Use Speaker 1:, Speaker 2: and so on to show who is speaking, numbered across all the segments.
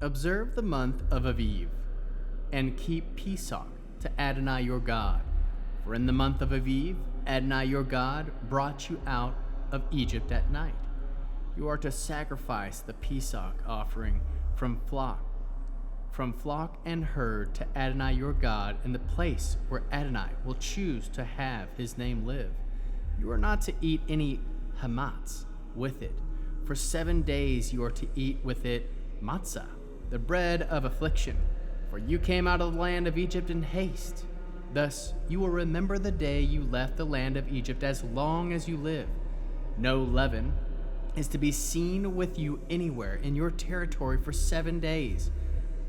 Speaker 1: Observe the month of Aviv, and keep Pesach to Adonai your God. For in the month of Aviv, Adonai your God brought you out of Egypt at night. You are to sacrifice the Pesach offering from flock and herd to Adonai your God in the place where Adonai will choose to have his name live. You are not to eat any hamatz with it. For 7 days you are to eat with it matzah, the bread of affliction, for you came out of the land of Egypt in haste. Thus you will remember the day you left the land of Egypt as long as you live. No leaven is to be seen with you anywhere in your territory for 7 days.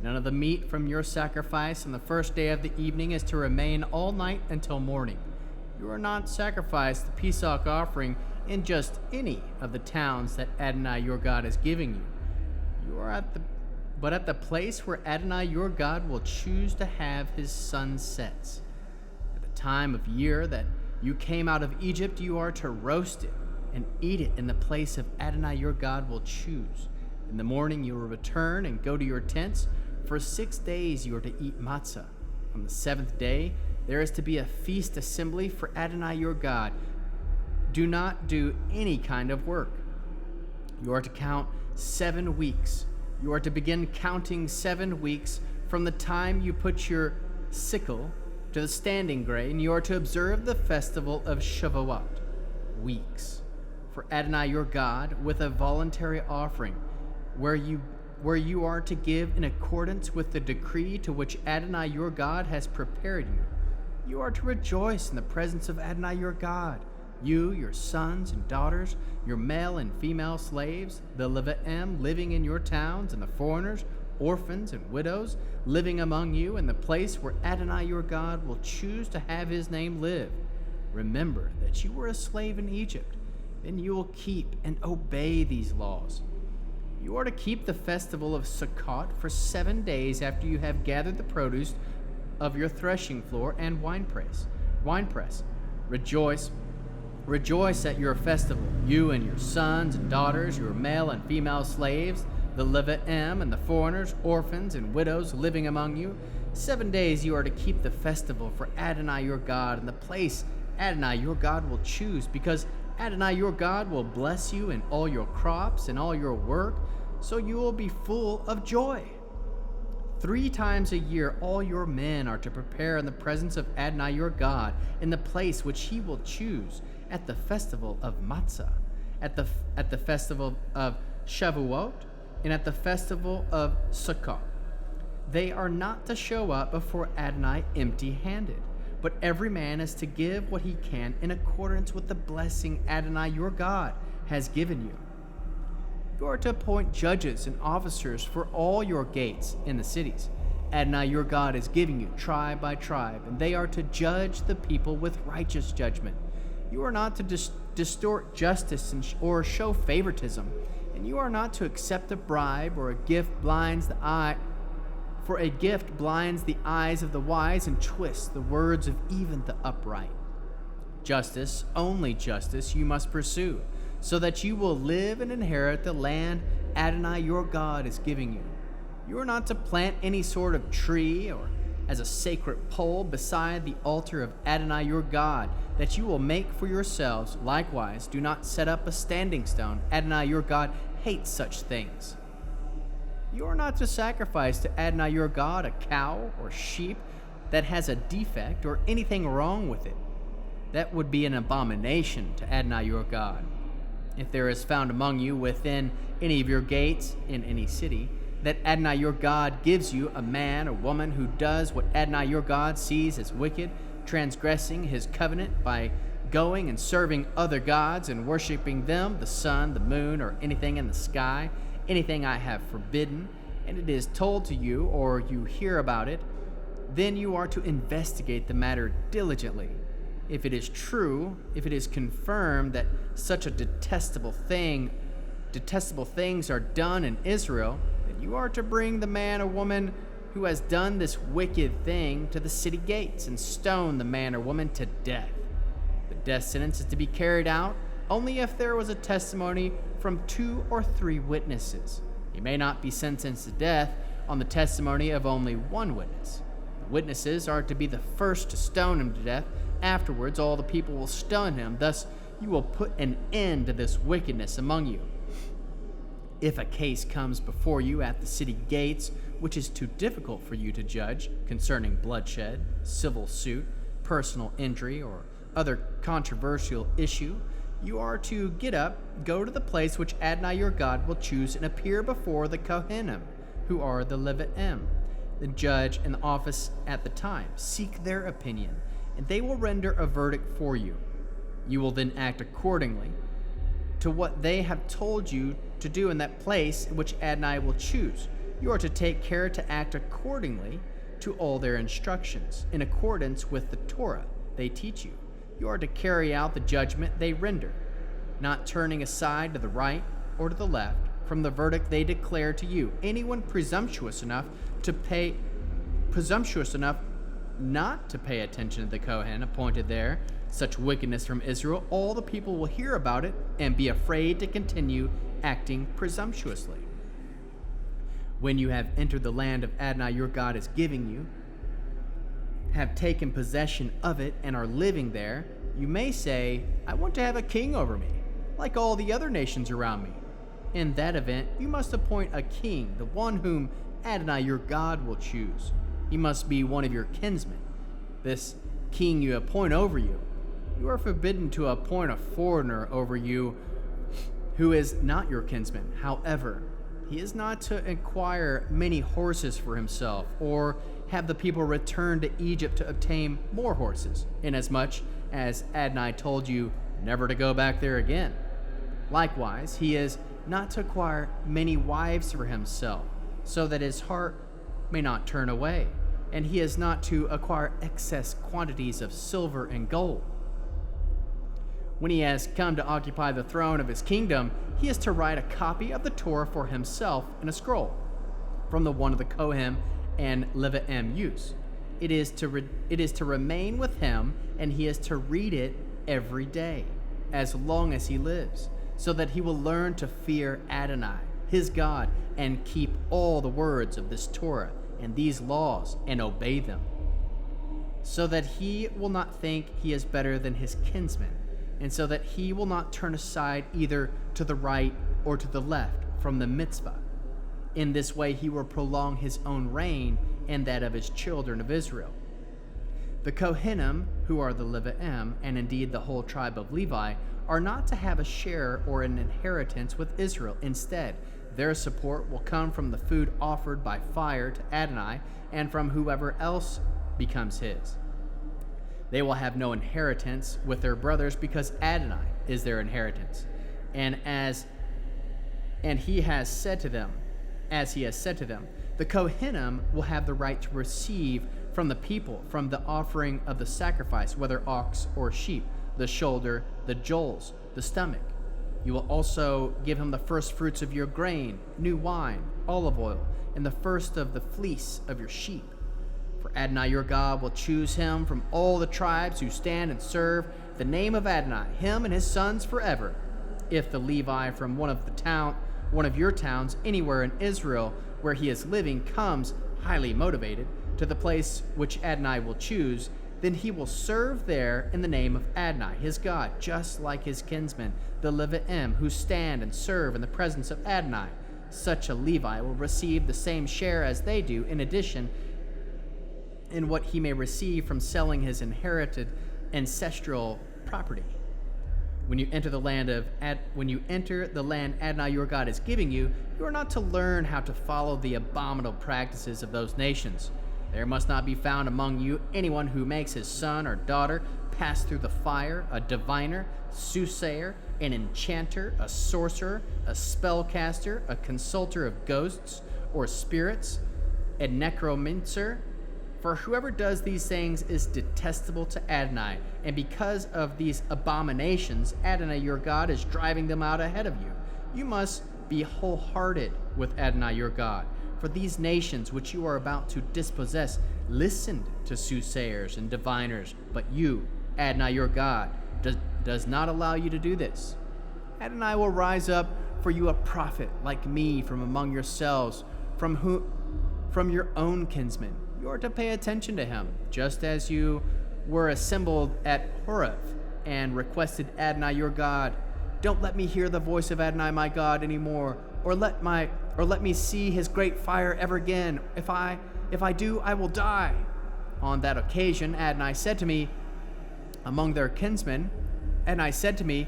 Speaker 1: None of the meat from your sacrifice on the first day of the evening is to remain all night until morning. You are not to sacrifice the Pesach offering in just any of the towns that Adonai your God is giving you. But at the place where Adonai your God will choose to have his sun sets. At the time of year that you came out of Egypt, you are to roast it and eat it in the place of Adonai your God will choose. In the morning you will return and go to your tents. For 6 days you are to eat matzah. On the 7th day there is to be a feast assembly for Adonai your God. Do not do any kind of work. You are to count 7 weeks. You are to begin counting 7 weeks from the time you put your sickle to the standing grain. You are to observe the festival of Shavuot, weeks, for Adonai your God with a voluntary offering, where you are to give in accordance with the decree to which Adonai your God has prepared you. You are to rejoice in the presence of Adonai your God, you, your sons and daughters, your male and female slaves, the Levi'im living in your towns, and the foreigners, orphans, and widows living among you in the place where Adonai your God will choose to have his name live. Remember that you were a slave in Egypt. Then you will keep and obey these laws. You are to keep the festival of Sukkot for 7 days after you have gathered the produce of your threshing floor and winepress. Rejoice at your festival, you and your sons and daughters, your male and female slaves, the Levi'im and the foreigners, orphans and widows living among you. 7 days you are to keep the festival for Adonai your God in the place Adonai your God will choose, because Adonai your God will bless you in all your crops and all your work, so you will be full of joy. 3 times a year all your men are to prepare in the presence of Adonai your God in the place which he will choose, at the festival of Matzah, at the festival of Shavuot, and at the festival of Sukkot. They are not to show up before Adonai empty-handed, but every man is to give what he can in accordance with the blessing Adonai your God has given you. You are to appoint judges and officers for all your gates in the cities. Adonai your God is giving you tribe by tribe, and they are to judge the people with righteous judgment. You are not to distort justice or show favoritism, and you are not to accept a bribe, or a gift blinds the eye. For a gift blinds the eyes of the wise and twists the words of even the upright. Justice, only justice, you must pursue, so that you will live and inherit the land Adonai your God is giving you. You are not to plant any sort of tree or as a sacred pole beside the altar of Adonai your God that you will make for yourselves. Likewise, do not set up a standing stone. Adonai your God hates such things. You are not to sacrifice to Adonai your God a cow or sheep that has a defect or anything wrong with it. That would be an abomination to Adonai your God. If there is found among you within any of your gates in any city, that Adonai your God gives you a man or woman who does what Adonai your God sees as wicked, transgressing his covenant by going and serving other gods and worshiping them, the sun, the moon, or anything in the sky, anything I have forbidden, and it is told to you, or you hear about it, then you are to investigate the matter diligently. If it is true, if it is confirmed that such a detestable things are done in Israel, then you are to bring the man or woman who has done this wicked thing to the city gates and stone the man or woman to death. The death sentence is to be carried out only if there was a testimony from 2 or 3 witnesses. He may not be sentenced to death on the testimony of only one witness. The witnesses are to be the first to stone him to death. Afterwards, all the people will stone him. Thus, you will put an end to this wickedness among you. If a case comes before you at the city gates, which is too difficult for you to judge, concerning bloodshed, civil suit, personal injury, or other controversial issue, you are to get up, go to the place which Adonai your God will choose, and appear before the Kohanim, who are the Levi'im, the judge in the office at the time. Seek their opinion, and they will render a verdict for you. You will then act accordingly to what they have told you to do in that place which Adonai will choose. You are to take care to act accordingly to all their instructions, in accordance with the Torah they teach you. You are to carry out the judgment they render, not turning aside to the right or to the left from the verdict they declare to you. Anyone presumptuous enough not to pay attention to the Kohen appointed there, such wickedness from Israel, all the people will hear about it and be afraid to continue acting presumptuously. When you have entered the land of Adonai your God is giving you, have taken possession of it, and are living there, you may say, I want to have a king over me, like all the other nations around me. In that event, you must appoint a king, the one whom Adonai your God will choose. He must be one of your kinsmen. This king you appoint over you. You are forbidden to appoint a foreigner over you who is not your kinsman. However, he is not to acquire many horses for himself, or have the people return to Egypt to obtain more horses, inasmuch as Adonai told you never to go back there again. Likewise, he is not to acquire many wives for himself, so that his heart may not turn away, and he is not to acquire excess quantities of silver and gold. When he has come to occupy the throne of his kingdom, he is to write a copy of the Torah for himself in a scroll, from the one of the Kohen and Levi'im use. It is to remain with him, and he is to read it every day, as long as he lives, so that he will learn to fear Adonai, his God, and keep all the words of this Torah and these laws and obey them, so that he will not think he is better than his kinsmen, and so that he will not turn aside either to the right or to the left from the mitzvah. In this way he will prolong his own reign and that of his children of Israel. The Kohanim, who are the Levi'im, and indeed the whole tribe of Levi, are not to have a share or an inheritance with Israel. Instead, their support will come from the food offered by fire to Adonai and from whoever else becomes his. They will have no inheritance with their brothers, because Adonai is their inheritance. And he has said to them, the Kohanim will have the right to receive from the people, from the offering of the sacrifice, whether ox or sheep, the shoulder, the jowls, the stomach. You will also give him the first fruits of your grain, new wine, olive oil, and the first of the fleece of your sheep. For Adonai your God will choose him from all the tribes who stand and serve the name of Adonai, him and his sons forever. If the Levi from one of your towns anywhere in Israel where he is living comes highly motivated to the place which Adonai will choose, then he will serve there in the name of Adonai, his God, just like his kinsmen, the Levi'im, who stand and serve in the presence of Adonai. Such a Levi will receive the same share as they do, in addition in what he may receive from selling his inherited ancestral property. When you enter the land Adonai your God is giving you, you are not to learn how to follow the abominable practices of those nations. There must not be found among you anyone who makes his son or daughter pass through the fire, a diviner, soothsayer, an enchanter, a sorcerer, a spellcaster, a consulter of ghosts or spirits, a necromancer. For whoever does these things is detestable to Adonai, and because of these abominations, Adonai your God is driving them out ahead of you. You must be wholehearted with Adonai your God, for these nations which you are about to dispossess listened to soothsayers and diviners, but you, Adonai your God, does not allow you to do this. Adonai will rise up for you a prophet like me from among yourselves, from your own kinsmen. You are to pay attention to him, just as you were assembled at Horeb and requested Adonai your God. Don't let me hear the voice of Adonai my God anymore, or let me see his great fire ever again. If I do, I will die. On that occasion, Adonai said to me, among their kinsmen, Adonai said to me,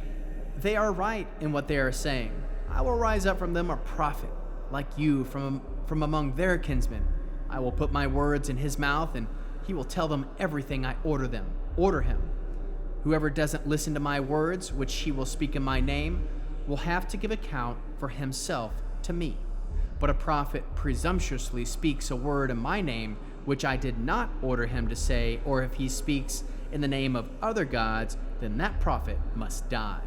Speaker 1: they are right in what they are saying. I will rise up from them a prophet like you from among their kinsmen. I will put my words in his mouth, and he will tell them everything I order him. Whoever doesn't listen to my words, which he will speak in my name, will have to give account for himself to me. But a prophet presumptuously speaks a word in my name, which I did not order him to say, or if he speaks in the name of other gods, then that prophet must die.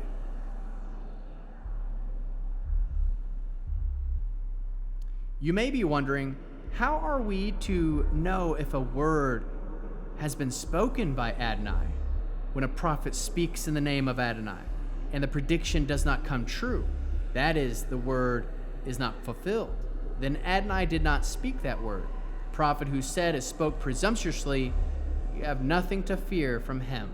Speaker 1: You may be wondering, how are we to know if a word has been spoken by Adonai when a prophet speaks in the name of Adonai and the prediction does not come true? That is, the word is not fulfilled. Then Adonai did not speak that word. The prophet who said it spoke presumptuously. You have nothing to fear from him.